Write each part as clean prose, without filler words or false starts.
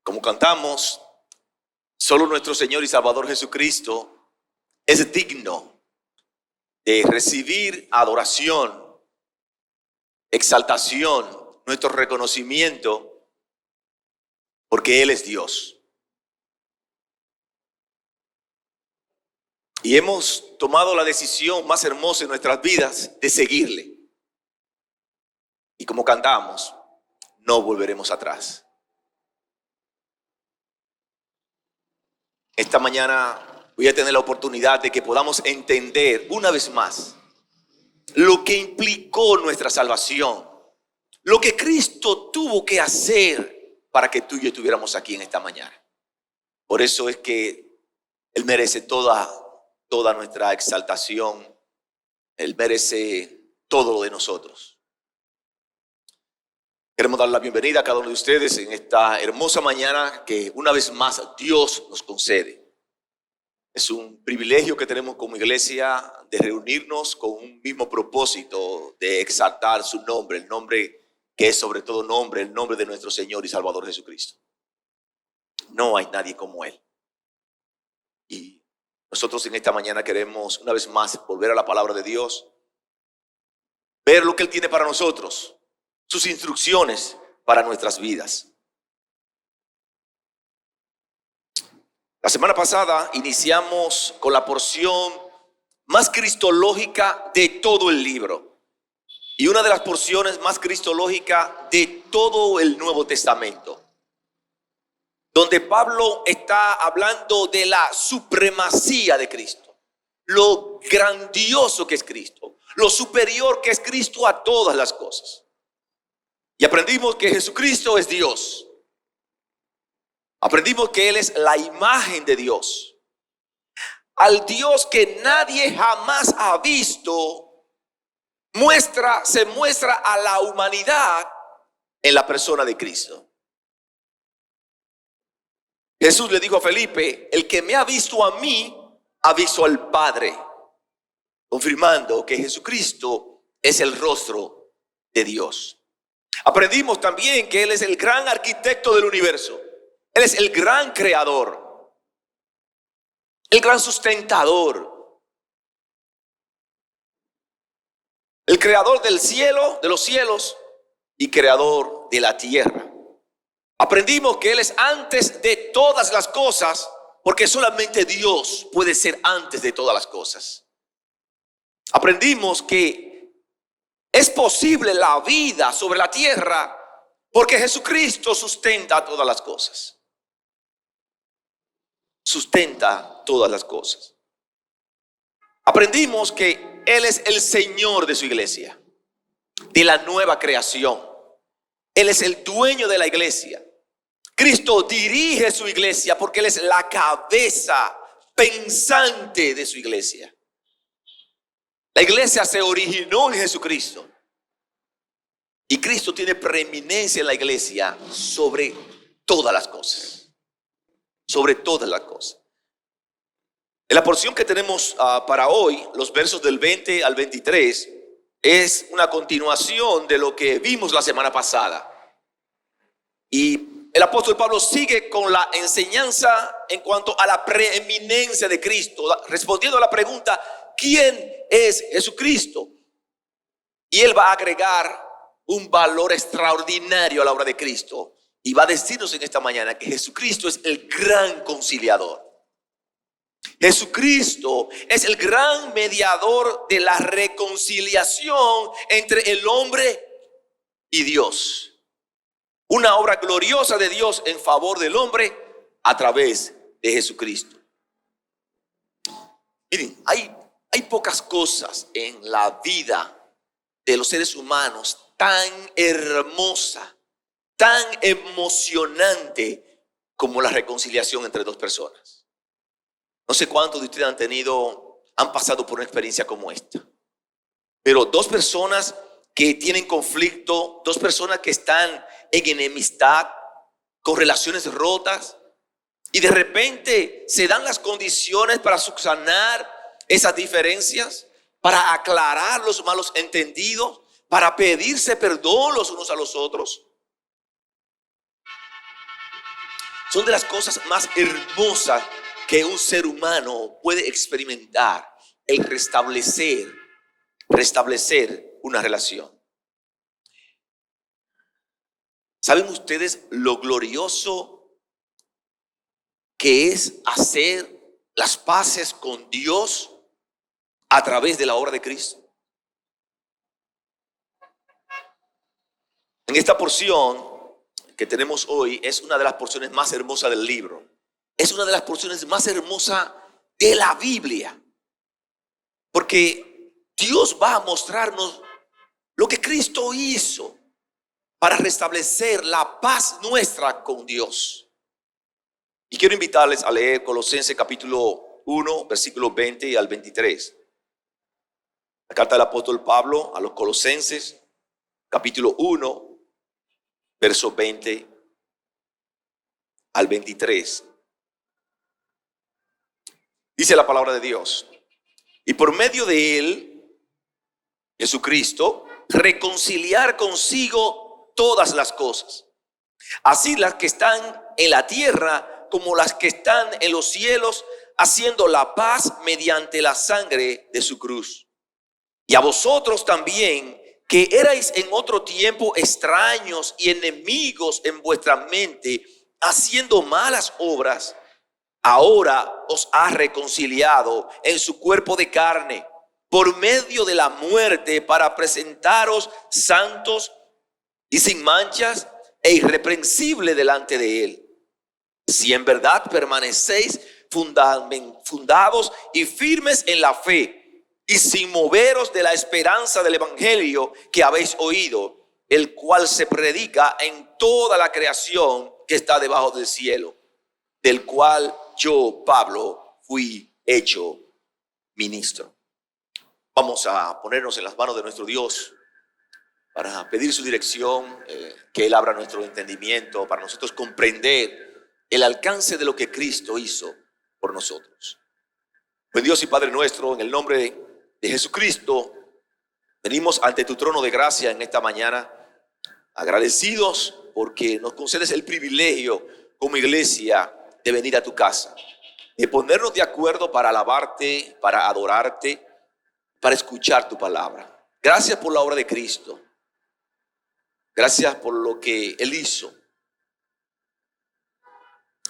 Como cantamos, solo nuestro Señor y Salvador Jesucristo es digno de recibir adoración, exaltación, nuestro reconocimiento, porque Él es Dios. Y hemos tomado la decisión más hermosa en nuestras vidas de seguirle. Y como cantamos, no volveremos atrás. Esta mañana voy a tener la oportunidad de que podamos entender una vez más lo que implicó nuestra salvación, lo que Cristo tuvo que hacer para que tú y yo estuviéramos aquí en esta mañana. Por eso es que Él merece toda nuestra exaltación. Él merece todo lo de nosotros. Queremos dar la bienvenida a cada uno de ustedes en esta hermosa mañana que una vez más Dios nos concede. Es un privilegio que tenemos como iglesia de reunirnos con un mismo propósito de exaltar su nombre, el nombre que es sobre todo nombre, el nombre de nuestro Señor y Salvador Jesucristo. No hay nadie como Él. Y nosotros en esta mañana queremos una vez más volver a la palabra de Dios, ver lo que Él tiene para nosotros, sus instrucciones para nuestras vidas. La semana pasada iniciamos con la porción más cristológica de todo el libro y una de las porciones más cristológicas de todo el Nuevo Testamento, donde Pablo está hablando de la supremacía de Cristo, lo grandioso que es Cristo, lo superior que es Cristo a todas las cosas. Y aprendimos que Jesucristo es Dios. Aprendimos que Él es la imagen de Dios. Al Dios que nadie jamás ha visto, se muestra a la humanidad en la persona de Cristo. Jesús le dijo a Felipe: el que me ha visto a mí, ha visto al Padre, confirmando que Jesucristo es el rostro de Dios. Aprendimos también que Él es el gran arquitecto del universo. Él es el gran creador, el gran sustentador, el creador del cielo, de los cielos, y creador de la tierra. Aprendimos que Él es antes de todas las cosas, porque solamente Dios puede ser antes de todas las cosas. Aprendimos que es posible la vida sobre la tierra porque Jesucristo sustenta todas las cosas. Sustenta todas las cosas. Aprendimos que Él es el Señor de su iglesia, de la nueva creación. Él es el dueño de la iglesia. Cristo dirige su iglesia porque Él es la cabeza pensante de su iglesia. La iglesia se originó en Jesucristo. Y Cristo tiene preeminencia en la iglesia sobre todas las cosas. Sobre todas las cosas. En la porción que tenemos para hoy, los versos del 20 al 23, es una continuación de lo que vimos la semana pasada. Y el apóstol Pablo sigue con la enseñanza en cuanto a la preeminencia de Cristo, respondiendo a la pregunta: ¿quién es Jesucristo? Y él va a agregar un valor extraordinario a la obra de Cristo y va a decirnos en esta mañana que Jesucristo es el gran conciliador. Jesucristo es el gran mediador de la reconciliación entre el hombre y Dios. Una obra gloriosa de Dios en favor del hombre a través de Jesucristo. Miren, hay pocas cosas en la vida de los seres humanos tan hermosa, tan emocionante como la reconciliación entre dos personas. No sé cuántos de ustedes han pasado por una experiencia como esta, pero dos personas que tienen conflicto, dos personas que están en enemistad, con relaciones rotas, y de repente se dan las condiciones para subsanar esas diferencias, para aclarar los malos entendidos, para pedirse perdón los unos a los otros. son de las cosas más hermosas que un ser humano puede experimentar, el restablecer una relación. ¿Saben ustedes lo glorioso que es hacer las paces con Dios a través de la obra de Cristo? En esta porción que tenemos hoy es una de las porciones más hermosas del libro. Es una de las porciones más hermosas de la Biblia. Porque Dios va a mostrarnos lo que Cristo hizo para restablecer la paz nuestra con Dios. Y quiero invitarles a leer Colosenses capítulo 1, versículos 20 al 23. La carta del apóstol Pablo a los Colosenses, capítulo 1, versos 20 al 23. Dice la palabra de Dios: y por medio de él, Jesucristo, reconciliar consigo todas las cosas, así las que están en la tierra como las que están en los cielos, haciendo la paz mediante la sangre de su cruz. Y a vosotros también, que erais en otro tiempo extraños y enemigos en vuestra mente, haciendo malas obras, ahora os ha reconciliado en su cuerpo de carne por medio de la muerte, para presentaros santos y sin manchas e irreprensible delante de él. Si en verdad permanecéis fundados y firmes en la fe, y sin moveros de la esperanza del evangelio que habéis oído, el cual se predica en toda la creación que está debajo del cielo, del cual yo, Pablo, fui hecho ministro. Vamos a ponernos en las manos de nuestro Dios para pedir su dirección, que Él abra nuestro entendimiento, para nosotros comprender el alcance de lo que Cristo hizo por nosotros. Buen Dios y Padre nuestro, en el nombre de Jesucristo, venimos ante tu trono de gracia en esta mañana, agradecidos porque nos concedes el privilegio como iglesia de venir a tu casa, de ponernos de acuerdo para alabarte, para adorarte, para escuchar tu palabra. Gracias por la obra de Cristo. Gracias por lo que Él hizo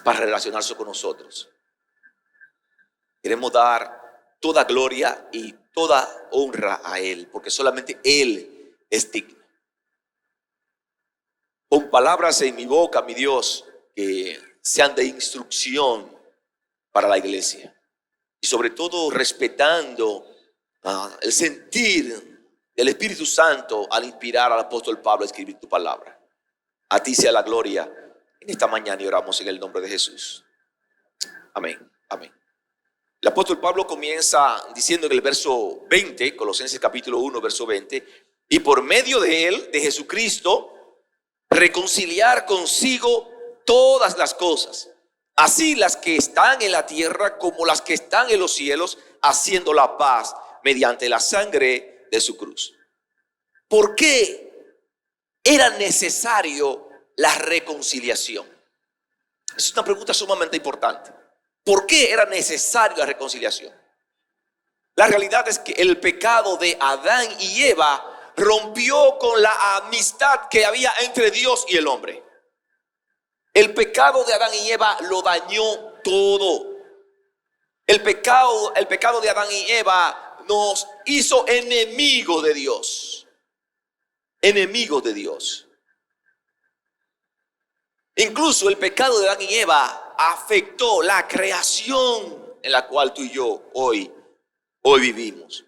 para relacionarse con nosotros. Queremos dar toda gloria y toda honra a Él, porque solamente Él es digno. Pon palabras en mi boca, mi Dios, que sean de instrucción para la iglesia. Y sobre todo respetando el sentir del Espíritu Santo al inspirar al apóstol Pablo a escribir tu palabra. A ti sea la gloria en esta mañana y oramos en el nombre de Jesús. Amén, amén. El apóstol Pablo comienza diciendo en el verso 20, Colosenses capítulo 1, verso 20, y por medio de él, de Jesucristo, reconciliar consigo todas las cosas, así las que están en la tierra como las que están en los cielos, haciendo la paz mediante la sangre de su cruz. ¿Por qué era necesario la reconciliación? Es una pregunta sumamente importante. ¿Por qué era necesaria la reconciliación? La realidad es que el pecado de Adán y Eva rompió con la amistad que había entre Dios y el hombre. El pecado de Adán y Eva lo dañó todo. El pecado de Adán y Eva nos hizo enemigos de Dios. Enemigos de Dios. Incluso el pecado de Adán y Eva afectó la creación en la cual tú y yo hoy vivimos.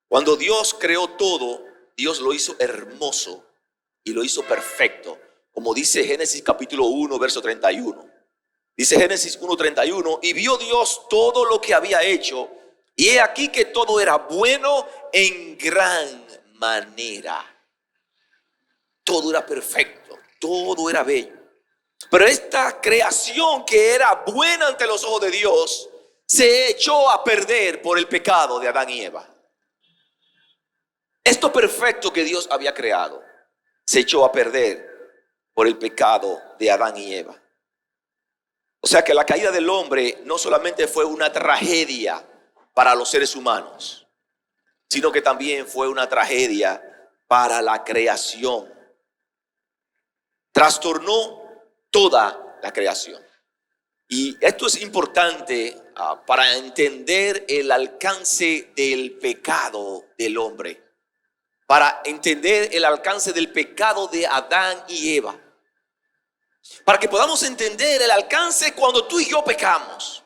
Cuando Dios creó todo, Dios lo hizo hermoso y lo hizo perfecto, como dice Génesis capítulo 1, verso 31. Dice Génesis 1:31, y vio Dios todo lo que había hecho, y he aquí que todo era bueno en gran manera. Todo era perfecto, todo era bello. Pero esta creación que era buena ante los ojos de Dios se echó a perder por el pecado de Adán y Eva. Esto perfecto que Dios había creado se echó a perder por el pecado de Adán y Eva. O sea que la caída del hombre no solamente fue una tragedia para los seres humanos, sino que también fue una tragedia para la creación. Trastornó toda la creación. Y esto es importante para entender el alcance del pecado del hombre, para entender el alcance del pecado de Adán y Eva, para que podamos entender el alcance cuando tú y yo pecamos.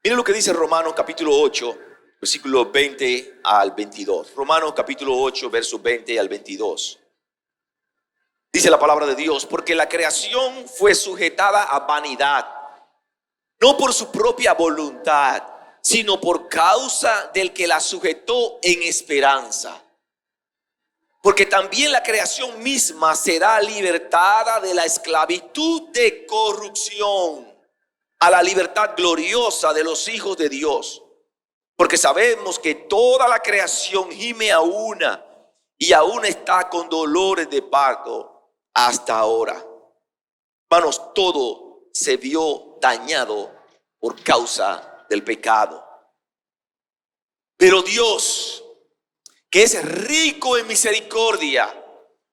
Miren lo que dice Romanos capítulo 8, versículos 20 al 22. Romanos capítulo 8, versos 20 al 22. Dice la palabra de Dios: porque la creación fue sujetada a vanidad, no por su propia voluntad, sino por causa del que la sujetó en esperanza. Porque también la creación misma será libertada de la esclavitud de corrupción a la libertad gloriosa de los hijos de Dios. Porque sabemos que toda la creación gime a una y aún está con dolores de parto hasta ahora. Hermanos, todo se vio dañado por causa del pecado. Pero Dios, que es rico en misericordia,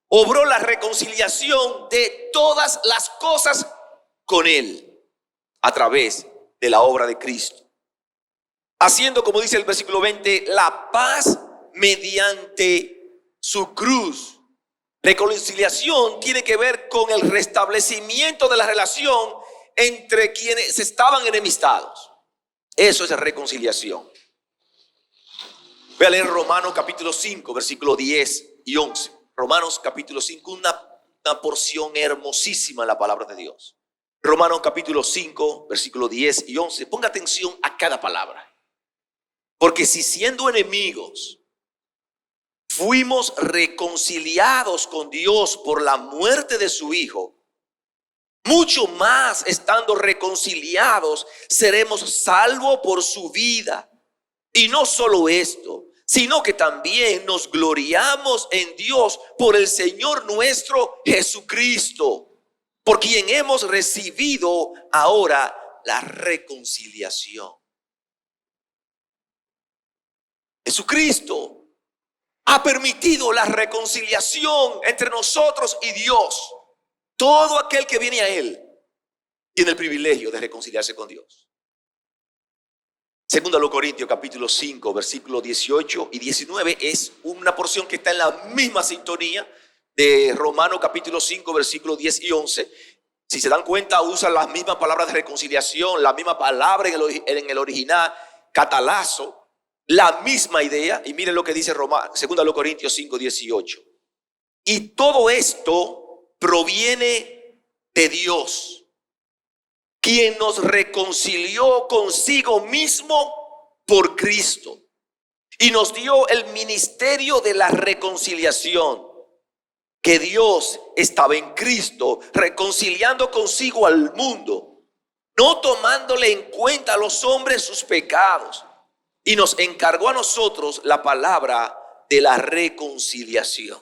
obró la reconciliación de todas las cosas con Él a través de la obra de Cristo, haciendo, como dice el versículo 20, la paz mediante su cruz. Reconciliación tiene que ver con el restablecimiento de la relación entre quienes estaban enemistados. Eso es reconciliación. Voy a leer Romanos capítulo 5, versículos 10 y 11. Romanos capítulo 5, una porción hermosísima en la palabra de Dios. Romanos capítulo 5, versículos 10 y 11. Ponga atención a cada palabra. Porque si siendo enemigos fuimos reconciliados con Dios por la muerte de su Hijo, mucho más estando reconciliados seremos salvos por su vida. Y no solo esto, sino que también nos gloriamos en Dios por el Señor nuestro Jesucristo, por quien hemos recibido ahora la reconciliación. Jesucristo ha permitido la reconciliación entre nosotros y Dios. Todo aquel que viene a Él tiene el privilegio de reconciliarse con Dios. Segunda a los Corintios capítulo 5, versículos 18 y 19 es una porción que está en la misma sintonía de Romanos capítulo 5, versículos 10 y 11. Si se dan cuenta, usa las mismas palabras de reconciliación, la misma palabra en el original, catalazo, la misma idea. Y miren lo que dice Segunda a los Corintios 5, 18. Y todo esto proviene de Dios, quien nos reconcilió consigo mismo por Cristo y nos dio el ministerio de la reconciliación. Que Dios estaba en Cristo reconciliando consigo al mundo, no tomándole en cuenta a los hombres sus pecados, y nos encargó a nosotros la palabra de la reconciliación.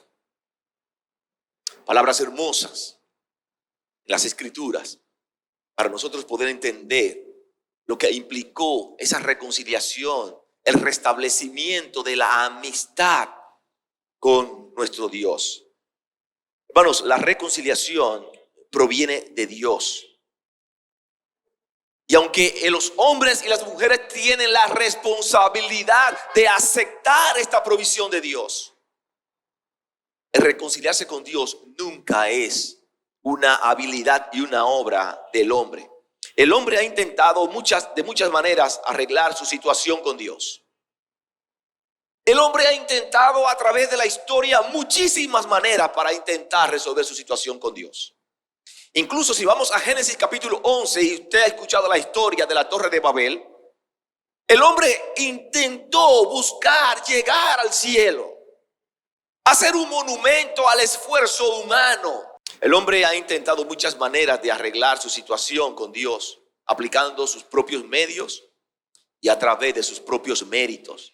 Palabras hermosas en las Escrituras para nosotros poder entender lo que implicó esa reconciliación, el restablecimiento de la amistad con nuestro Dios. Hermanos, la reconciliación proviene de Dios. Y aunque los hombres y las mujeres tienen la responsabilidad de aceptar esta provisión de Dios, el reconciliarse con Dios nunca es una habilidad y una obra del hombre. El hombre ha intentado de muchas maneras arreglar su situación con Dios. El hombre ha intentado a través de la historia muchísimas maneras para intentar resolver su situación con Dios. Incluso si vamos a Génesis capítulo 11 y usted ha escuchado la historia de la Torre de Babel, el hombre intentó buscar llegar al cielo, hacer un monumento al esfuerzo humano. El hombre ha intentado muchas maneras de arreglar su situación con Dios, aplicando sus propios medios y a través de sus propios méritos.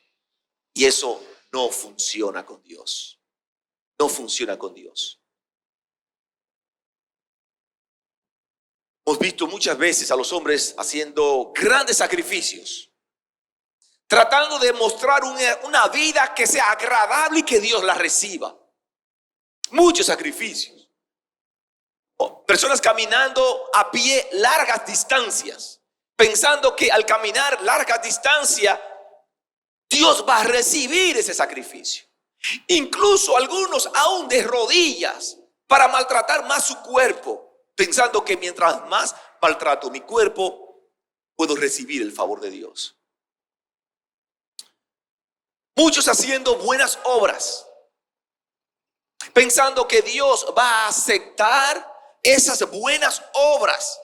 Y eso no funciona con Dios. no funciona con Dios. Hemos visto muchas veces a los hombres haciendo grandes sacrificios, tratando de mostrar una vida que sea agradable y que Dios la reciba. Muchos sacrificios. Personas caminando a pie largas distancias, pensando que al caminar largas distancias, Dios va a recibir ese sacrificio. Incluso algunos aún de rodillas para maltratar más su cuerpo, pensando que mientras más maltrato mi cuerpo, puedo recibir el favor de Dios. Muchos haciendo buenas obras, pensando que Dios va a aceptar esas buenas obras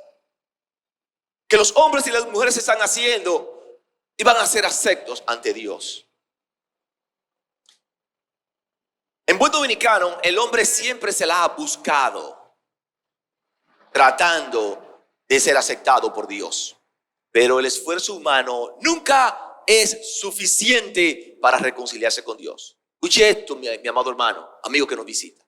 que los hombres y las mujeres están haciendo y van a ser aceptos ante Dios. En buen dominicano, el hombre siempre se la ha buscado, tratando de ser aceptado por Dios. Pero el esfuerzo humano nunca es suficiente para reconciliarse con Dios. Escuche esto, mi amado hermano, amigo que nos visita.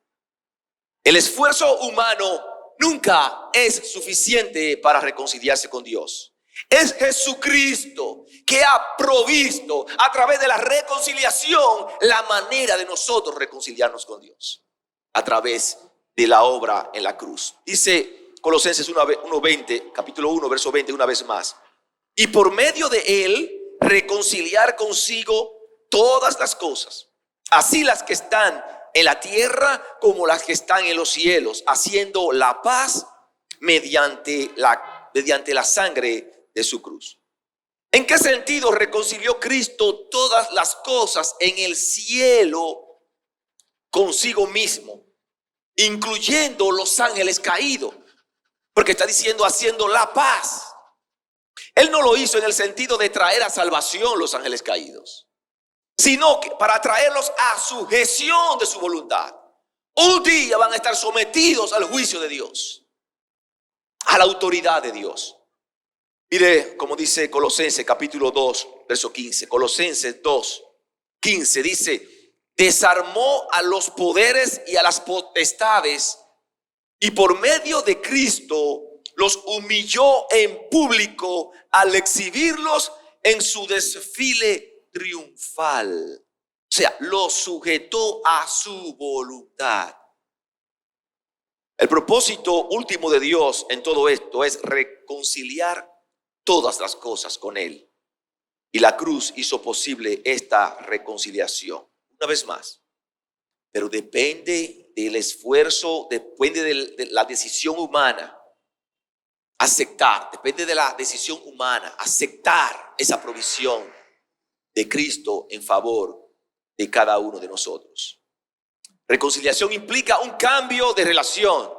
El esfuerzo humano nunca es suficiente para reconciliarse con Dios. Es Jesucristo que ha provisto a través de la reconciliación la manera de nosotros reconciliarnos con Dios a través de la obra en la cruz. Dice Colosenses 1:20, capítulo 1, verso 20, una vez más. Y por medio de él reconciliar consigo todas las cosas, así las que están en la tierra como las que están en los cielos, haciendo la paz mediante la sangre de su cruz. ¿En qué sentido reconcilió Cristo todas las cosas en el cielo consigo mismo, incluyendo los ángeles caídos? Porque está diciendo haciendo la paz. Él no lo hizo en el sentido de traer a salvación los ángeles caídos, sino que para traerlos a sujeción de su voluntad. Un día van a estar sometidos al juicio de Dios, a la autoridad de Dios. Mire como dice Colosenses capítulo 2, verso 15. Colosenses 2, 15 dice: desarmó a los poderes y a las potestades, y por medio de Cristo los humilló en público al exhibirlos en su desfile triunfal. O sea, los sujetó a su voluntad. El propósito último de Dios en todo esto es reconciliar todas las cosas con Él. Y la cruz hizo posible esta reconciliación. Una vez más, pero depende del esfuerzo, depende de la decisión humana. Aceptar, depende de la decisión humana, aceptar esa provisión de Cristo en favor de cada uno de nosotros. Reconciliación implica un cambio de relación,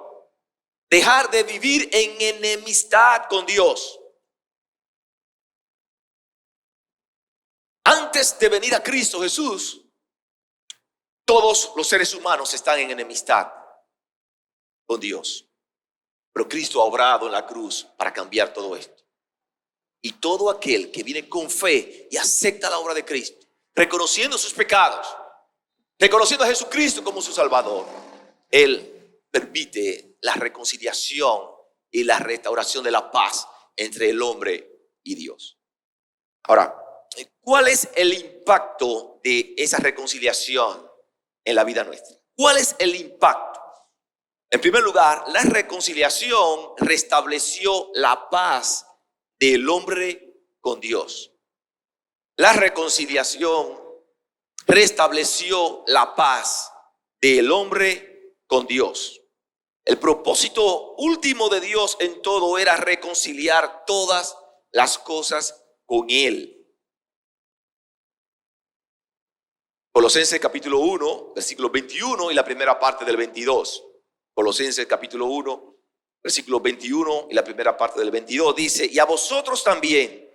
dejar de vivir en enemistad con Dios. Antes de venir a Cristo Jesús, todos los seres humanos están en enemistad con Dios. Pero Cristo ha obrado en la cruz para cambiar todo esto. Y todo aquel que viene con fe y acepta la obra de Cristo, reconociendo sus pecados, reconociendo a Jesucristo como su Salvador, Él permite la reconciliación y la restauración de la paz entre el hombre y Dios. Ahora, ¿cuál es el impacto de esa reconciliación en la vida nuestra? ¿Cuál es el impacto? En primer lugar, la reconciliación restableció la paz del hombre con Dios. La reconciliación restableció la paz del hombre con Dios. El propósito último de Dios en todo era reconciliar todas las cosas con Él. Colosenses capítulo 1, versículo 21 y la primera parte del 22. Colosenses capítulo 1, versículo 21 y la primera parte del 22 dice: y a vosotros también,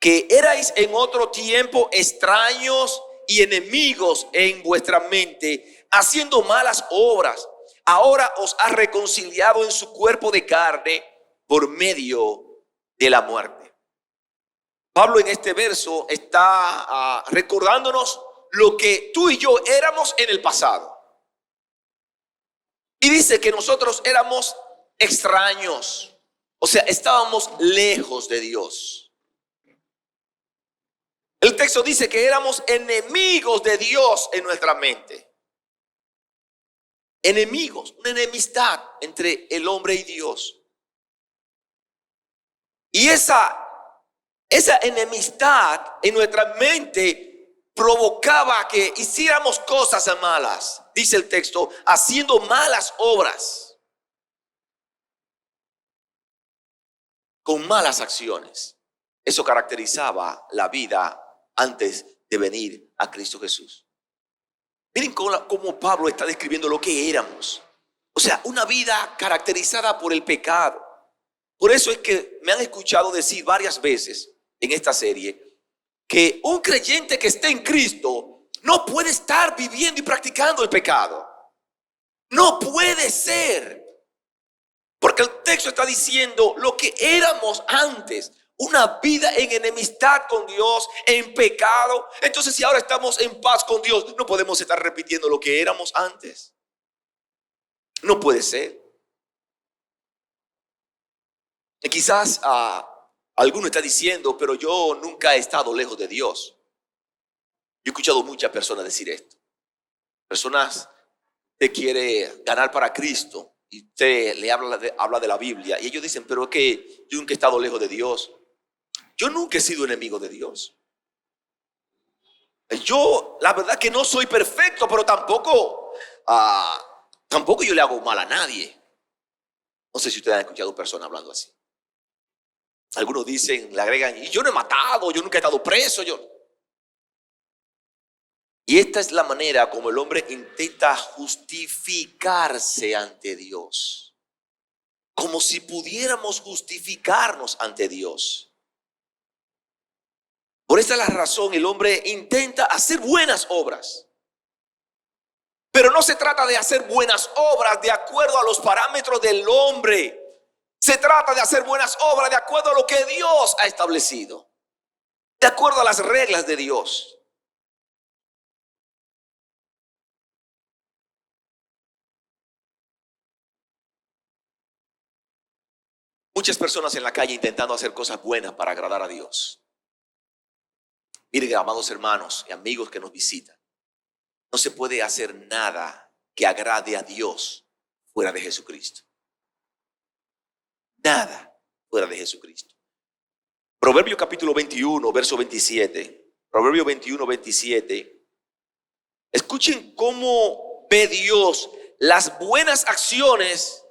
que erais en otro tiempo extraños y enemigos en vuestra mente, haciendo malas obras, ahora os ha reconciliado en su cuerpo de carne por medio de la muerte. Pablo en este verso está recordándonos lo que tú y yo éramos en el pasado. Y dice que nosotros éramos extraños, o sea, estábamos lejos de Dios. El texto dice que éramos enemigos de Dios en nuestra mente. Enemigos, una enemistad entre el hombre y Dios. Y esa enemistad en nuestra mente provocaba que hiciéramos cosas malas, dice el texto, haciendo malas obras, con malas acciones. Eso caracterizaba la vida antes de venir a Cristo Jesús. Miren cómo Pablo está describiendo lo que éramos. O sea, una vida caracterizada por el pecado. Por eso es que me han escuchado decir varias veces en esta serie que un creyente que esté en Cristo no puede estar viviendo y practicando el pecado. No puede ser. Porque el texto está diciendo lo que éramos antes. Una vida en enemistad con Dios, en pecado. Entonces, si ahora estamos en paz con Dios, no podemos estar repitiendo lo que éramos antes. No puede ser. Y quizás alguno está diciendo, pero yo nunca he estado lejos de Dios. Yo he escuchado muchas personas decir esto. Personas que quieren ganar para Cristo y usted le habla de la Biblia y ellos dicen, pero es que yo nunca he estado lejos de Dios. Yo nunca he sido enemigo de Dios. Yo, la verdad que no soy perfecto, pero tampoco yo le hago mal a nadie. No sé si ustedes han escuchado personas hablando así. Algunos dicen, le agregan, y yo no he matado, yo nunca he estado preso. Y esta es la manera como el hombre intenta justificarse ante Dios. Como si pudiéramos justificarnos ante Dios. Por esta es la razón, el hombre intenta hacer buenas obras. Pero no se trata de hacer buenas obras de acuerdo a los parámetros del hombre. Se trata de hacer buenas obras de acuerdo a lo que Dios ha establecido. De acuerdo a las reglas de Dios. Muchas personas en la calle intentando hacer cosas buenas para agradar a Dios. Miren, amados hermanos y amigos que nos visitan, no se puede hacer nada que agrade a Dios fuera de Jesucristo. Nada fuera de Jesucristo. Proverbio capítulo 21, verso 27. Proverbio 21, 27. Escuchen cómo ve Dios las buenas acciones,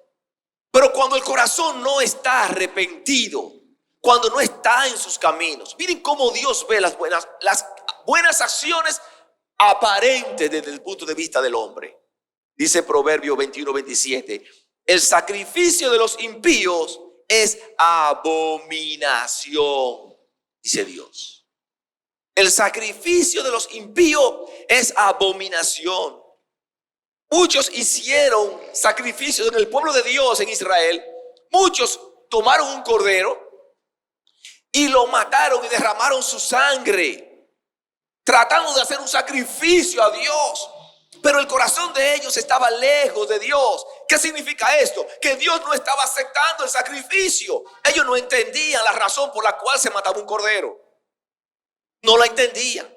pero cuando el corazón no está arrepentido, cuando no está en sus caminos. Miren cómo Dios ve las buenas acciones aparentes desde el punto de vista del hombre. Dice Proverbio 21, 27. El sacrificio de los impíos es abominación, dice Dios. El sacrificio de los impíos es abominación. Muchos hicieron sacrificios en el pueblo de Dios en Israel. Muchos tomaron un cordero y lo mataron y derramaron su sangre, tratando de hacer un sacrificio a Dios. Pero el corazón de ellos estaba lejos de Dios. ¿Qué significa esto? Que Dios no estaba aceptando el sacrificio. Ellos no entendían la razón por la cual se mataba un cordero. No la entendían,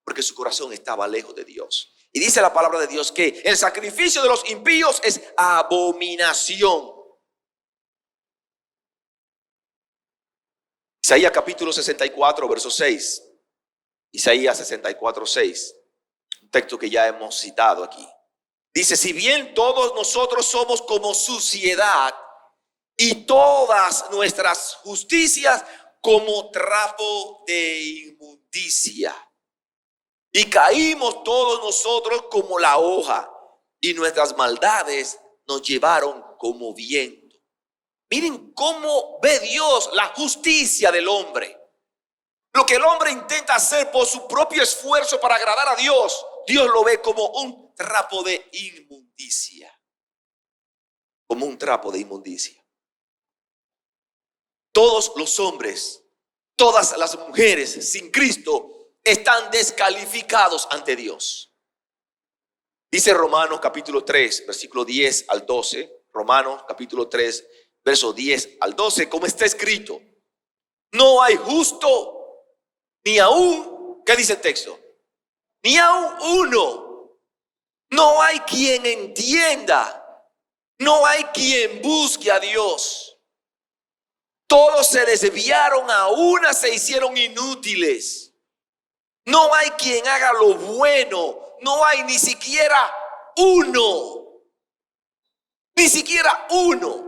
porque su corazón estaba lejos de Dios. Y dice la palabra de Dios que el sacrificio de los impíos es abominación. Isaías capítulo 64, verso 6. Isaías 64, 6. Un texto que ya hemos citado aquí. Dice, si bien todos nosotros somos como suciedad y todas nuestras justicias como trapo de inmundicia. Y caímos todos nosotros como la hoja y nuestras maldades nos llevaron como viento. Miren cómo ve Dios la justicia del hombre. Lo que el hombre intenta hacer por su propio esfuerzo para agradar a Dios, Dios lo ve como un trapo de inmundicia. Como un trapo de inmundicia. Todos los hombres, todas las mujeres sin Cristo están descalificados ante Dios. Dice Romanos capítulo 3, versículo 10 al 12. Romanos capítulo 3, verso 10 al 12, como está escrito: no hay justo, ni aún, ¿qué dice el texto? Ni aún uno. No hay quien entienda, no hay quien busque a Dios. Todos se desviaron, a una se hicieron inútiles. No hay quien haga lo bueno, no hay ni siquiera uno. Ni siquiera uno.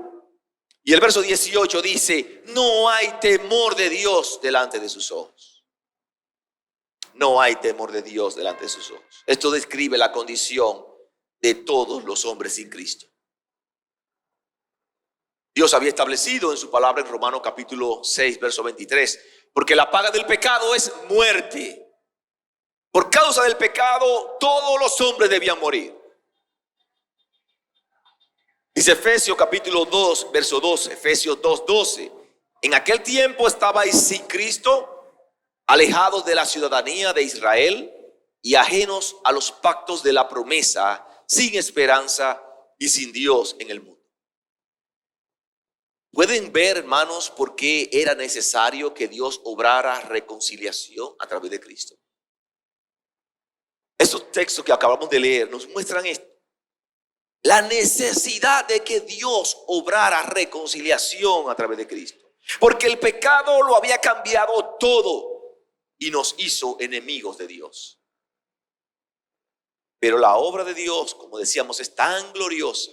Y el verso 18 dice: no hay temor de Dios delante de sus ojos. No hay temor de Dios delante de sus ojos. Esto describe la condición de todos los hombres sin Cristo. Dios había establecido en su palabra en Romanos capítulo 6, verso 23, porque la paga del pecado es muerte. Por causa del pecado, todos los hombres debían morir. Dice Efesios capítulo 2, verso 12, Efesios 2, 12. En aquel tiempo estabais sin Cristo, alejados de la ciudadanía de Israel y ajenos a los pactos de la promesa, sin esperanza y sin Dios en el mundo. ¿Pueden ver, hermanos, por qué era necesario que Dios obrara reconciliación a través de Cristo? Estos textos que acabamos de leer nos muestran esto. La necesidad de que Dios obrara reconciliación a través de Cristo. Porque el pecado lo había cambiado todo y nos hizo enemigos de Dios. Pero la obra de Dios, como decíamos, es tan gloriosa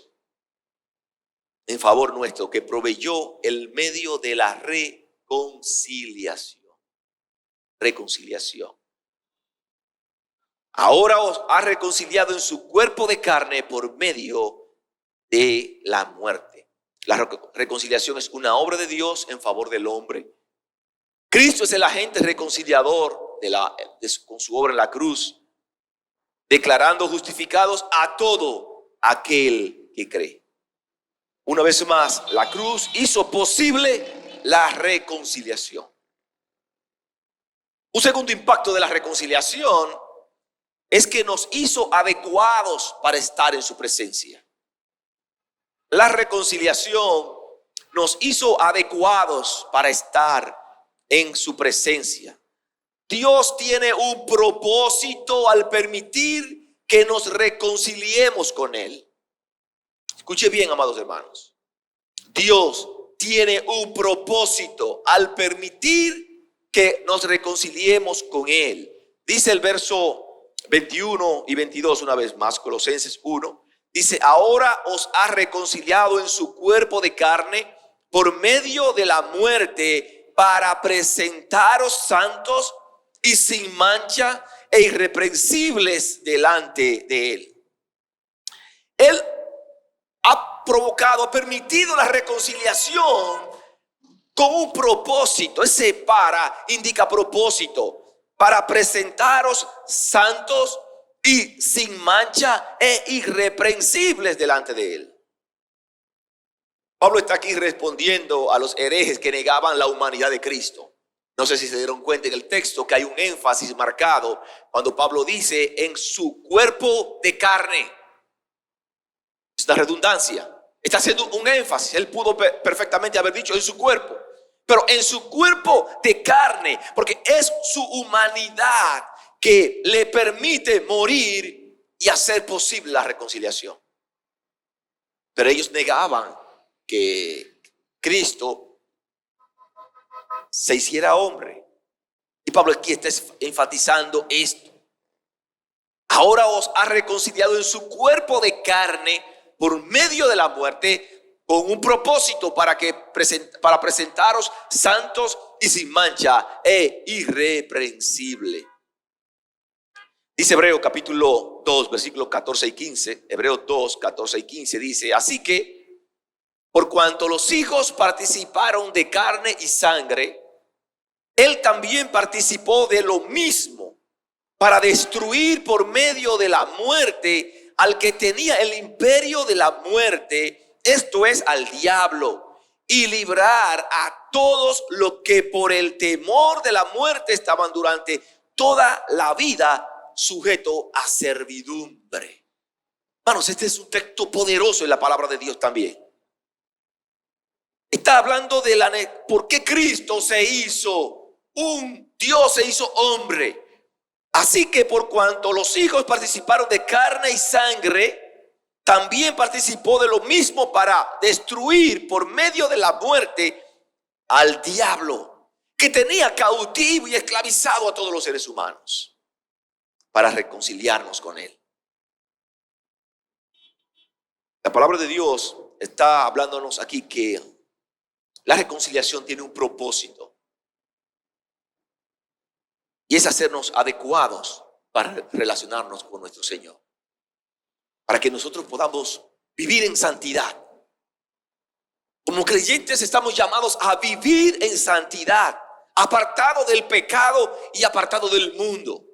en favor nuestro, que proveyó el medio de la reconciliación. Reconciliación. Ahora os ha reconciliado en su cuerpo de carne por medio de la muerte. La reconciliación es una obra de Dios en favor del hombre. Cristo es el agente reconciliador con su obra en la cruz, declarando justificados a todo aquel que cree. Una vez más, la cruz hizo posible la reconciliación. Un segundo impacto de la reconciliación es que nos hizo adecuados para estar en su presencia. La reconciliación nos hizo adecuados para estar en su presencia. Dios tiene un propósito al permitir que nos reconciliemos con Él. Escuche bien, amados hermanos. Dios tiene un propósito al permitir que nos reconciliemos con Él. Dice el verso 21 y 22 una vez más, Colosenses 1. Dice: ahora os ha reconciliado en su cuerpo de carne por medio de la muerte, para presentaros santos y sin mancha e irreprensibles delante de Él. Él ha provocado, ha permitido la reconciliación con un propósito. Ese para indica propósito, para presentaros santos y sin mancha e irreprensibles delante de Él. Pablo está aquí respondiendo a los herejes que negaban la humanidad de Cristo. No sé si se dieron cuenta en el texto que hay un énfasis marcado cuando Pablo dice en su cuerpo de carne. Es una redundancia. Está haciendo un énfasis. Él pudo perfectamente haber dicho en su cuerpo, pero en su cuerpo de carne, porque es su humanidad que le permite morir y hacer posible la reconciliación. Pero ellos negaban que Cristo se hiciera hombre. Y Pablo aquí está enfatizando esto. Ahora os ha reconciliado en su cuerpo de carne por medio de la muerte, con un propósito para presentaros santos y sin mancha e irreprensible. Dice Hebreo capítulo 2, versículos 14 y 15. Hebreo 2, 14 y 15 dice: así que, por cuanto los hijos participaron de carne y sangre, Él también participó de lo mismo, para destruir por medio de la muerte al que tenía el imperio de la muerte, esto es, al diablo, y librar a todos los que por el temor de la muerte estaban durante toda la vida sujetos a servidumbre. Hermanos, este es un texto poderoso en la palabra de Dios también. Está hablando de por qué Cristo se hizo Dios, se hizo hombre. Así que por cuanto los hijos participaron de carne y sangre, también participó de lo mismo para destruir por medio de la muerte al diablo, que tenía cautivo y esclavizado a todos los seres humanos, para reconciliarnos con él. La palabra de Dios está hablándonos aquí que la reconciliación tiene un propósito, y es hacernos adecuados para relacionarnos con nuestro Señor, para que nosotros podamos vivir en santidad. Como creyentes estamos llamados a vivir en santidad, apartado del pecado y apartado del mundo.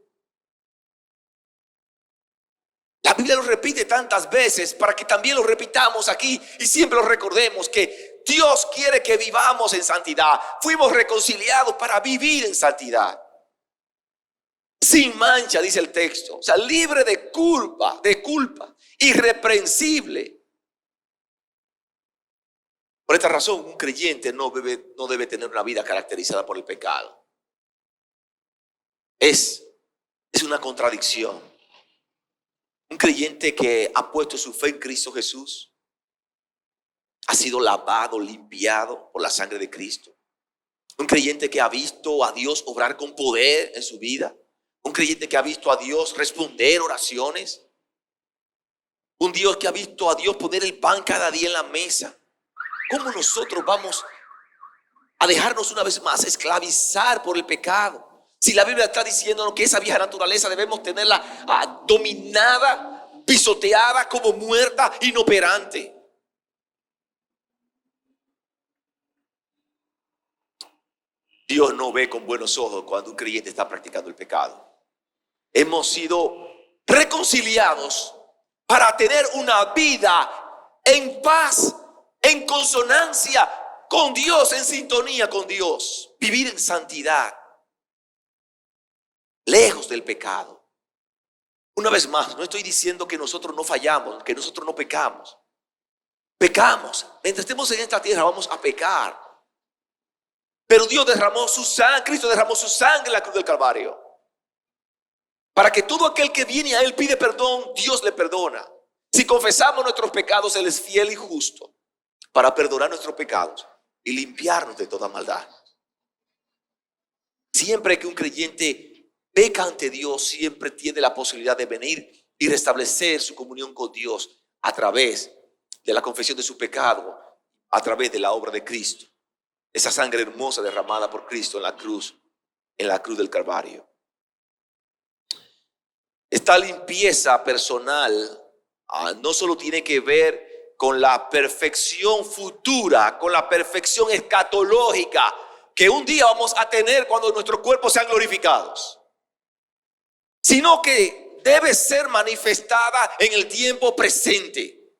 La Biblia lo repite tantas veces para que también lo repitamos aquí y siempre lo recordemos, que Dios quiere que vivamos en santidad. Fuimos reconciliados para vivir en santidad, sin mancha, dice el texto, o sea, libre de culpa, irreprensible. Por esta razón, un creyente no debe tener una vida caracterizada por el pecado. Es una contradicción. Un creyente que ha puesto su fe en Cristo Jesús, ha sido lavado, limpiado por la sangre de Cristo. Un creyente que ha visto a Dios obrar con poder en su vida. Un creyente que ha visto a Dios responder oraciones. Un Dios que ha visto a Dios poner el pan cada día en la mesa. ¿Cómo nosotros vamos a dejarnos una vez más esclavizar por el pecado? Si la Biblia está diciendo que esa vieja naturaleza debemos tenerla dominada, pisoteada, como muerta, inoperante. Dios no ve con buenos ojos cuando un creyente está practicando el pecado. Hemos sido reconciliados para tener una vida en paz, en consonancia con Dios, en sintonía con Dios. Vivir en santidad, lejos del pecado. Una vez más, no estoy diciendo que nosotros no fallamos, que nosotros no pecamos. Pecamos. Mientras estemos en esta tierra vamos a pecar. Pero Dios derramó su sangre, Cristo derramó su sangre en la cruz del Calvario, para que todo aquel que viene a Él pide perdón, Dios le perdona. Si confesamos nuestros pecados, Él es fiel y justo para perdonar nuestros pecados y limpiarnos de toda maldad. Siempre que un creyente peca ante Dios, siempre tiene la posibilidad de venir y restablecer su comunión con Dios a través de la confesión de su pecado, a través de la obra de Cristo. Esa sangre hermosa derramada por Cristo en la cruz del Calvario. Esta limpieza personal no solo tiene que ver con la perfección futura, con la perfección escatológica que un día vamos a tener cuando nuestros cuerpos sean glorificados, sino que debe ser manifestada en el tiempo presente.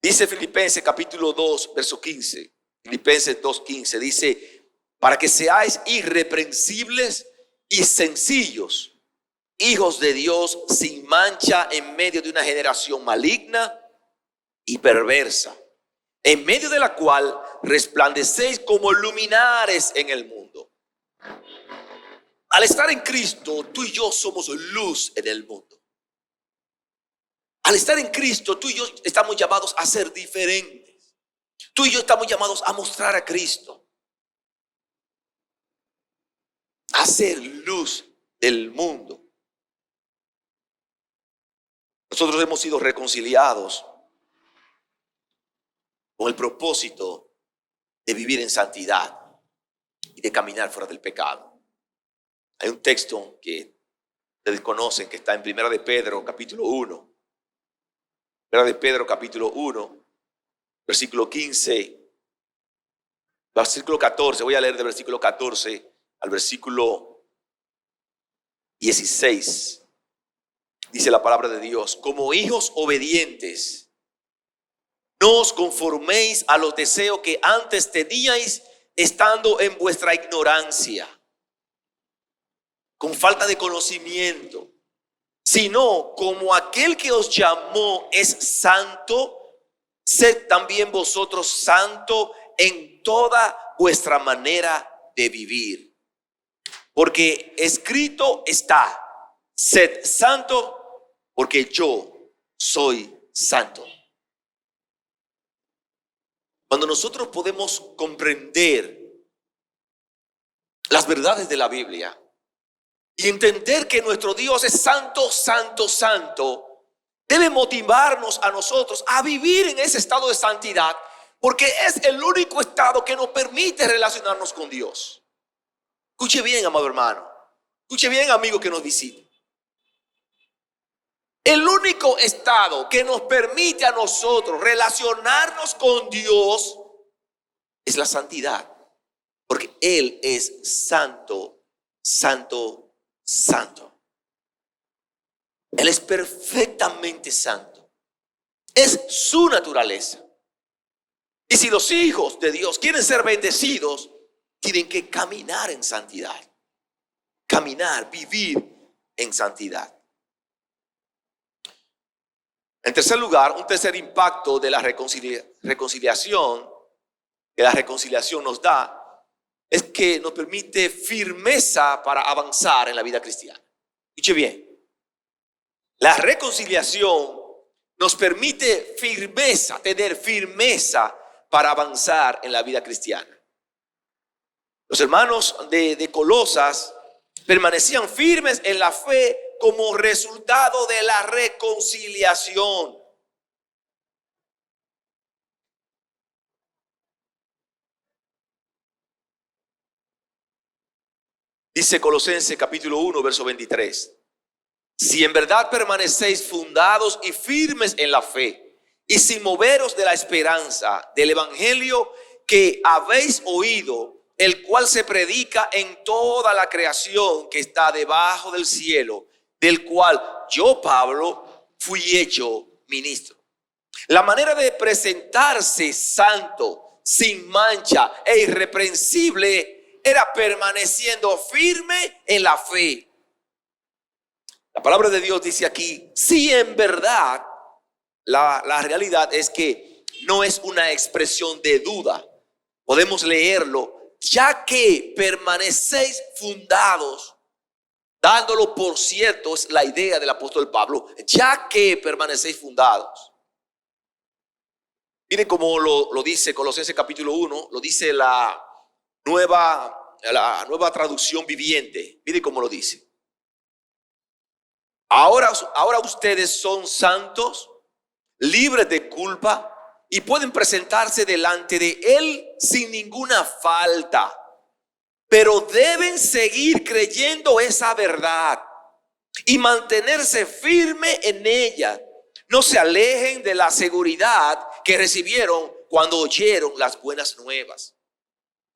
Dice Filipenses capítulo 2, verso 15. Filipenses 2:15 dice: para que seáis irreprensibles y sencillos, hijos de Dios sin mancha en medio de una generación maligna y perversa, en medio de la cual resplandecéis como luminares en el mundo. Al estar en Cristo, tú y yo somos luz en el mundo. Al estar en Cristo, tú y yo estamos llamados a ser diferentes. Tú y yo estamos llamados a mostrar a Cristo, a ser luz del mundo. Nosotros hemos sido reconciliados con el propósito de vivir en santidad y de caminar fuera del pecado. Hay un texto que ustedes conocen que está en 1 de Pedro capítulo 1. 1 de Pedro capítulo 1, versículo 15, versículo 14. Voy a leer del versículo 14 al versículo 16. Dice la palabra de Dios: como hijos obedientes, no os conforméis a los deseos que antes teníais estando en vuestra ignorancia, con falta de conocimiento. sino como aquel que os llamó es santo, sed también vosotros santo en toda vuestra manera de vivir. Porque escrito está, sed santo porque yo soy santo. Cuando nosotros podemos comprender las verdades de la Biblia y entender que nuestro Dios es santo, santo, santo, debe motivarnos a nosotros a vivir en ese estado de santidad, porque es el único estado que nos permite relacionarnos con Dios. Escuche bien, amado hermano. Escuche bien, amigo que nos visita. El único estado que nos permite a nosotros relacionarnos con Dios es la santidad. Porque Él es santo, santo, santo. Él es perfectamente santo. Es su naturaleza. Y si los hijos de Dios quieren ser bendecidos, tienen que caminar en santidad. Caminar, vivir en santidad. En tercer lugar, un tercer impacto de la reconciliación que la reconciliación nos da es que nos permite firmeza para avanzar en la vida cristiana. Escuche bien, la reconciliación nos permite firmeza, tener firmeza para avanzar en la vida cristiana. Los hermanos de Colosas permanecían firmes en la fe como resultado de la reconciliación. Dice Colosenses capítulo 1, verso 23. Si en verdad permanecéis fundados y firmes en la fe, y sin moveros de la esperanza del evangelio que habéis oído, el cual se predica en toda la creación que está debajo del cielo, del cual yo, Pablo, fui hecho ministro. La manera de presentarse santo, sin mancha e irreprensible era permaneciendo firme en la fe. La palabra de Dios dice aquí, si en verdad, la realidad es que no es una expresión de duda. Podemos leerlo, ya que permanecéis fundados, dándolo por cierto, es la idea del apóstol Pablo, ya que permanecéis fundados. Miren cómo lo dice Colosenses capítulo 1, lo dice la nueva traducción viviente. Miren cómo lo dice. Ahora ustedes son santos, libres de culpa, y pueden presentarse delante de Él sin ninguna falta. Pero deben seguir creyendo esa verdad y mantenerse firme en ella. No se alejen de la seguridad que recibieron cuando oyeron las buenas nuevas.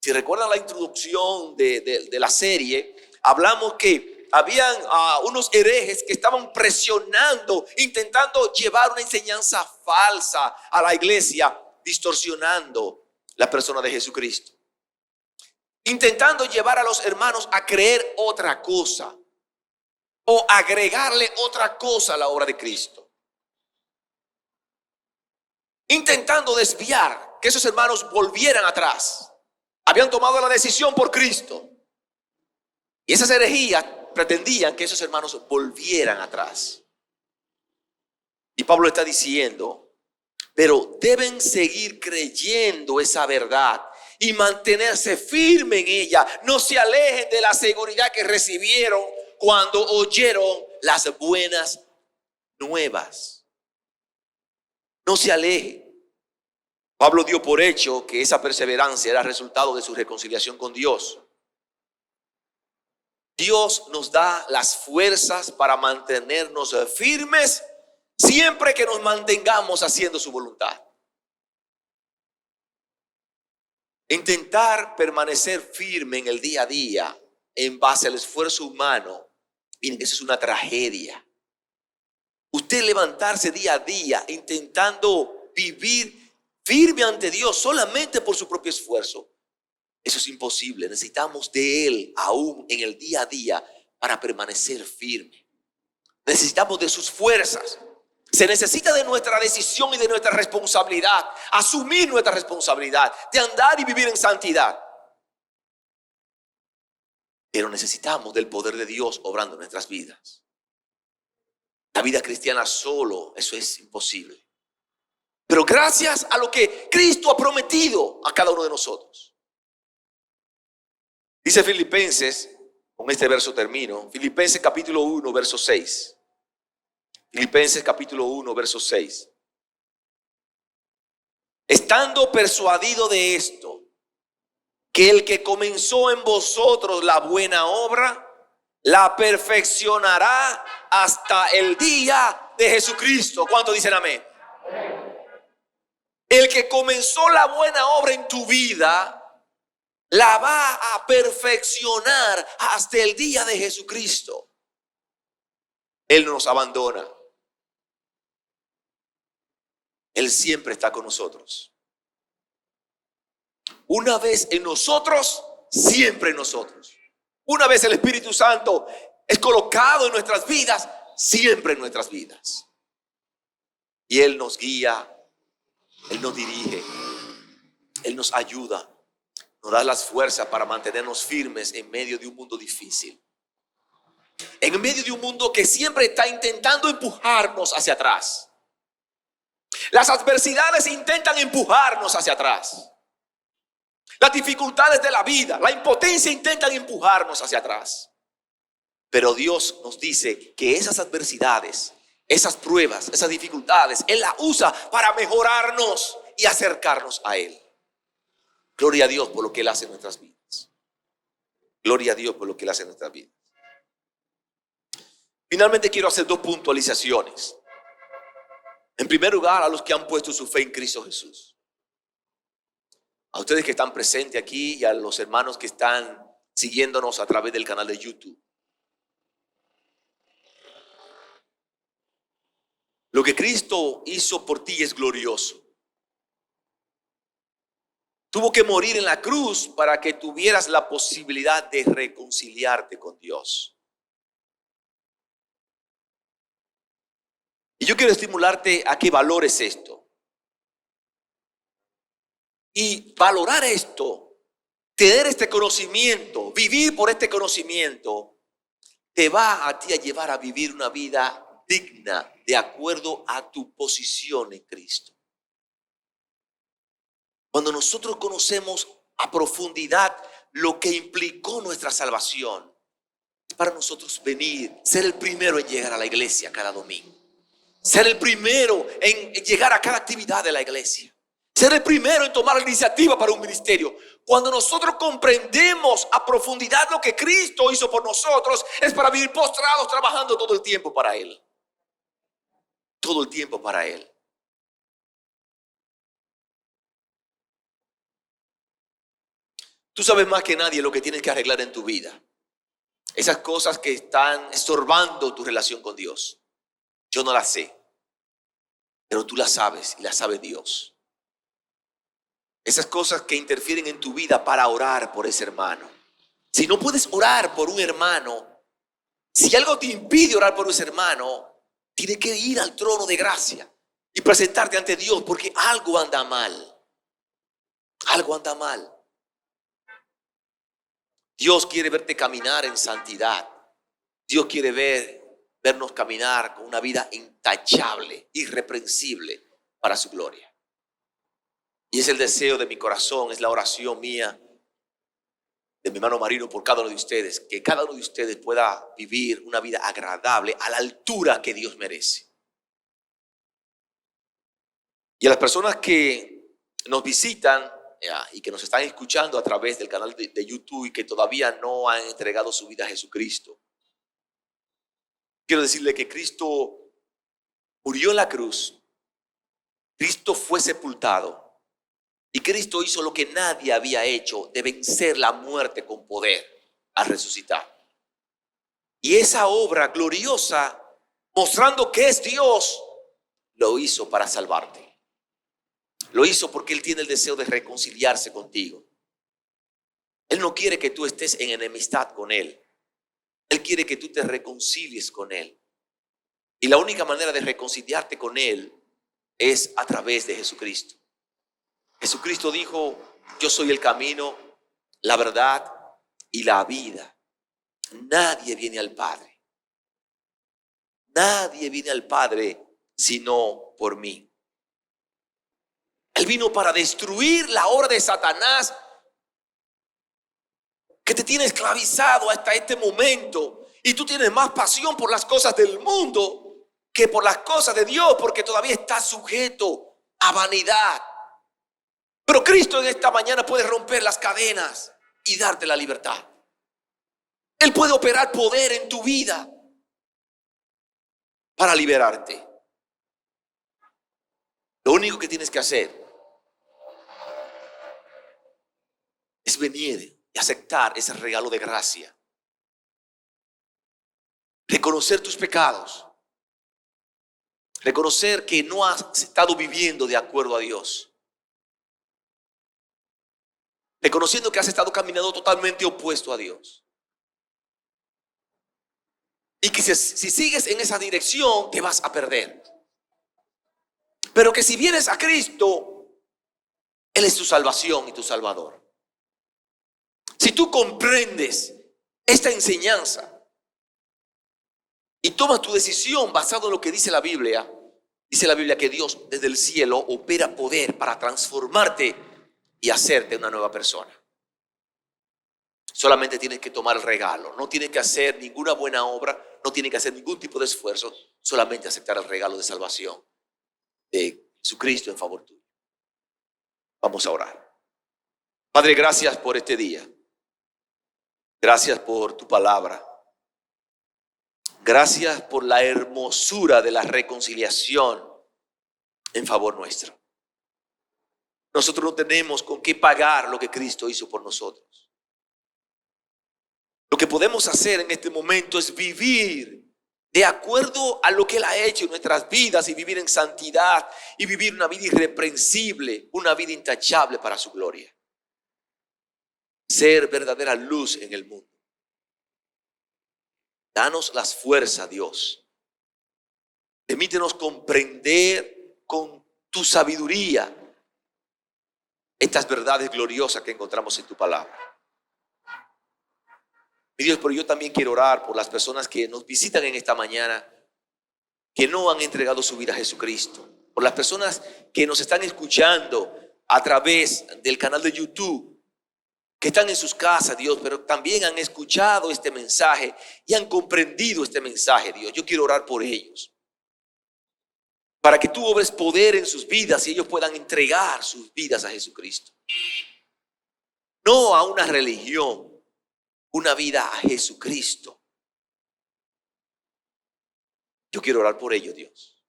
Si recuerdan la introducción de la serie, hablamos que habían unos herejes que estaban presionando, intentando llevar una enseñanza falsa a la iglesia, distorsionando la persona de Jesucristo. Intentando llevar a los hermanos a creer otra cosa o agregarle otra cosa a la obra de Cristo. Intentando desviar que esos hermanos volvieran atrás. Habían tomado la decisión por Cristo. Y esas herejías pretendían que esos hermanos volvieran atrás. Y Pablo está diciendo, pero deben seguir creyendo esa verdad y mantenerse firme en ella. No se alejen de la seguridad que recibieron cuando oyeron las buenas nuevas. No se alejen. Pablo dio por hecho que esa perseverancia era resultado de su reconciliación con Dios. Dios nos da las fuerzas para mantenernos firmes siempre que nos mantengamos haciendo su voluntad. Intentar permanecer firme en el día a día en base al esfuerzo humano, miren, eso es una tragedia. Usted levantarse día a día intentando vivir firme ante Dios solamente por su propio esfuerzo, eso es imposible. Necesitamos de Él aún en el día a día para permanecer firme. Necesitamos de sus fuerzas. Se necesita de nuestra decisión y de nuestra responsabilidad. Asumir nuestra responsabilidad de andar y vivir en santidad. Pero necesitamos del poder de Dios obrando en nuestras vidas. La vida cristiana solo, eso es imposible. Pero gracias a lo que Cristo ha prometido a cada uno de nosotros. Dice Filipenses, con este verso termino, Filipenses capítulo 1, verso 6. Filipenses capítulo 1, verso 6. Estando persuadido de esto, que el que comenzó en vosotros la buena obra, la perfeccionará hasta el día de Jesucristo. ¿Cuántos dicen amén? El que comenzó la buena obra en tu vida, la va a perfeccionar hasta el día de Jesucristo. Él no nos abandona. Él siempre está con nosotros. Una vez en nosotros, siempre en nosotros. Una vez el Espíritu Santo es colocado en nuestras vidas, siempre en nuestras vidas. Y Él nos guía, Él nos dirige, Él nos ayuda, nos da las fuerzas para mantenernos firmes en medio de un mundo difícil. En medio de un mundo que siempre está intentando empujarnos hacia atrás. Las adversidades intentan empujarnos hacia atrás. Las dificultades de la vida, la impotencia intentan empujarnos hacia atrás. Pero Dios nos dice que esas adversidades, esas pruebas, esas dificultades, Él las usa para mejorarnos y acercarnos a Él. Gloria a Dios por lo que Él hace en nuestras vidas. Gloria a Dios por lo que Él hace en nuestras vidas. Finalmente quiero hacer dos puntualizaciones. En primer lugar, a los que han puesto su fe en Cristo Jesús. A ustedes que están presentes aquí y a los hermanos que están siguiéndonos a través del canal de YouTube. Lo que Cristo hizo por ti es glorioso. Tuvo que morir en la cruz para que tuvieras la posibilidad de reconciliarte con Dios. Y yo quiero estimularte a que valores esto. Y valorar esto, tener este conocimiento, vivir por este conocimiento, te va a ti a llevar a vivir una vida digna de acuerdo a tu posición en Cristo. Cuando nosotros conocemos a profundidad lo que implicó nuestra salvación, es para nosotros venir, ser el primero en llegar a la iglesia cada domingo. Ser el primero en llegar a cada actividad de la iglesia. Ser el primero en tomar la iniciativa para un ministerio. Cuando nosotros comprendemos a profundidad lo que Cristo hizo por nosotros, es para vivir postrados trabajando todo el tiempo para Él. Todo el tiempo para Él. Tú sabes más que nadie lo que tienes que arreglar en tu vida. Esas cosas que están estorbando tu relación con Dios. Yo no las sé, pero tú las sabes y las sabe Dios. Esas cosas que interfieren en tu vida para orar por ese hermano. Si no puedes orar por un hermano, si algo te impide orar por ese hermano, tienes que ir al trono de gracia y presentarte ante Dios porque algo anda mal. Algo anda mal. Dios quiere verte caminar en santidad. Dios quiere vernos caminar con una vida intachable, irreprensible para su gloria. Y es el deseo de mi corazón, es la oración mía, de mi hermano Marino por cada uno de ustedes, que cada uno de ustedes pueda vivir una vida agradable a la altura que Dios merece. Y a las personas que nos visitan y que nos están escuchando a través del canal de YouTube y que todavía no han entregado su vida a Jesucristo, quiero decirle que Cristo murió en la cruz, Cristo fue sepultado y Cristo hizo lo que nadie había hecho, de vencer la muerte con poder al resucitar. Y esa obra gloriosa, mostrando que es Dios, lo hizo para salvarte. Lo hizo porque Él tiene el deseo de reconciliarse contigo. Él no quiere que tú estés en enemistad con Él. Él quiere que tú te reconcilies con Él. Y la única manera de reconciliarte con Él es a través de Jesucristo. Jesucristo dijo: yo soy el camino, la verdad y la vida. Nadie viene al Padre. Nadie viene al Padre sino por mí. Él vino para destruir la obra de Satanás que te tiene esclavizado hasta este momento. Y tú tienes más pasión por las cosas del mundo que por las cosas de Dios, porque todavía estás sujeto a vanidad. Pero Cristo en esta mañana puede romper las cadenas y darte la libertad. Él puede operar poder en tu vida para liberarte. Lo único que tienes que hacer es venir y aceptar ese regalo de gracia. Reconocer tus pecados. Reconocer que no has estado viviendo de acuerdo a Dios. Reconociendo que has estado caminando totalmente opuesto a Dios. Y que si sigues en esa dirección te vas a perder. Pero que si vienes a Cristo, Él es tu salvación y tu Salvador. Si tú comprendes esta enseñanza y tomas tu decisión basado en lo que dice la Biblia que Dios desde el cielo opera poder para transformarte y hacerte una nueva persona. Solamente tienes que tomar el regalo. No tienes que hacer ninguna buena obra. No tienes que hacer ningún tipo de esfuerzo. Solamente aceptar el regalo de salvación de Jesucristo en favor tuyo. Vamos a orar. Padre, gracias por este día. Gracias por tu palabra. Gracias por la hermosura de la reconciliación en favor nuestro. Nosotros no tenemos con qué pagar lo que Cristo hizo por nosotros. Lo que podemos hacer en este momento es vivir de acuerdo a lo que Él ha hecho en nuestras vidas y vivir en santidad y vivir una vida irreprensible, una vida intachable para su gloria. Ser verdadera luz en el mundo. Danos las fuerzas, Dios. Permítenos comprender con tu sabiduría estas verdades gloriosas que encontramos en tu palabra. Mi Dios, pero yo también quiero orar por las personas que nos visitan en esta mañana, que no han entregado su vida a Jesucristo. Por las personas que nos están escuchando a través del canal de YouTube, que están en sus casas, Dios, pero también han escuchado este mensaje y han comprendido este mensaje, Dios. Yo quiero orar por ellos, para que tú obres poder en sus vidas y ellos puedan entregar sus vidas a Jesucristo. No a una religión, una vida a Jesucristo. Yo quiero orar por ellos, Dios.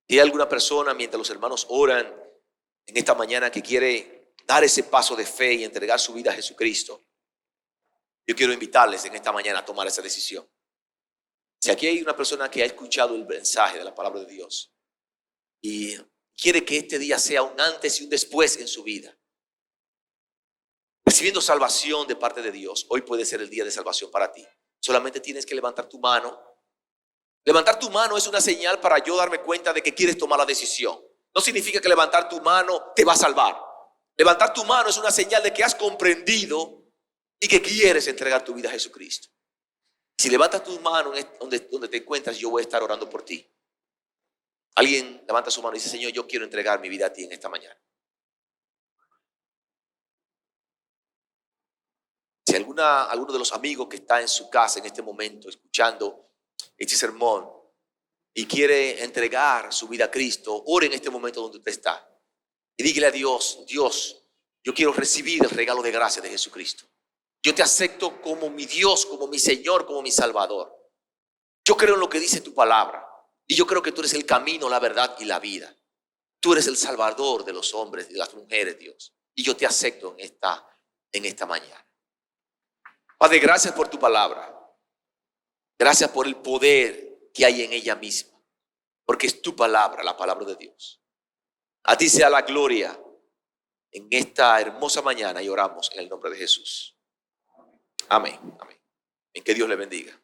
Si hay alguna persona mientras los hermanos oran en esta mañana que quiere dar ese paso de fe y entregar su vida a Jesucristo, yo quiero invitarles en esta mañana a tomar esa decisión. Si aquí hay una persona que ha escuchado el mensaje de la palabra de Dios y quiere que este día sea un antes y un después en su vida, recibiendo salvación de parte de Dios, hoy puede ser el día de salvación para ti. Solamente tienes que levantar tu mano. Levantar tu mano es una señal para yo darme cuenta de que quieres tomar la decisión. No significa que levantar tu mano te va a salvar. Levantar tu mano es una señal de que has comprendido y que quieres entregar tu vida a Jesucristo. Si levantas tu mano donde te encuentras, yo voy a estar orando por ti. Alguien levanta su mano y dice: Señor, yo quiero entregar mi vida a ti en esta mañana. Si alguno de los amigos que está en su casa en este momento escuchando este sermón y quiere entregar su vida a Cristo, ore en este momento donde usted está y dígale a Dios: Dios, yo quiero recibir el regalo de gracia de Jesucristo. Yo te acepto como mi Dios, como mi Señor, como mi Salvador. Yo creo en lo que dice tu palabra y yo creo que tú eres el camino, la verdad y la vida. Tú eres el Salvador de los hombres y de las mujeres, Dios. Y yo te acepto en esta mañana. Padre, gracias por tu palabra. Gracias por el poder que hay en ella misma. Porque es tu palabra, la palabra de Dios. A ti sea la gloria en esta hermosa mañana y oramos en el nombre de Jesús. Amén. Amén. En que Dios le bendiga.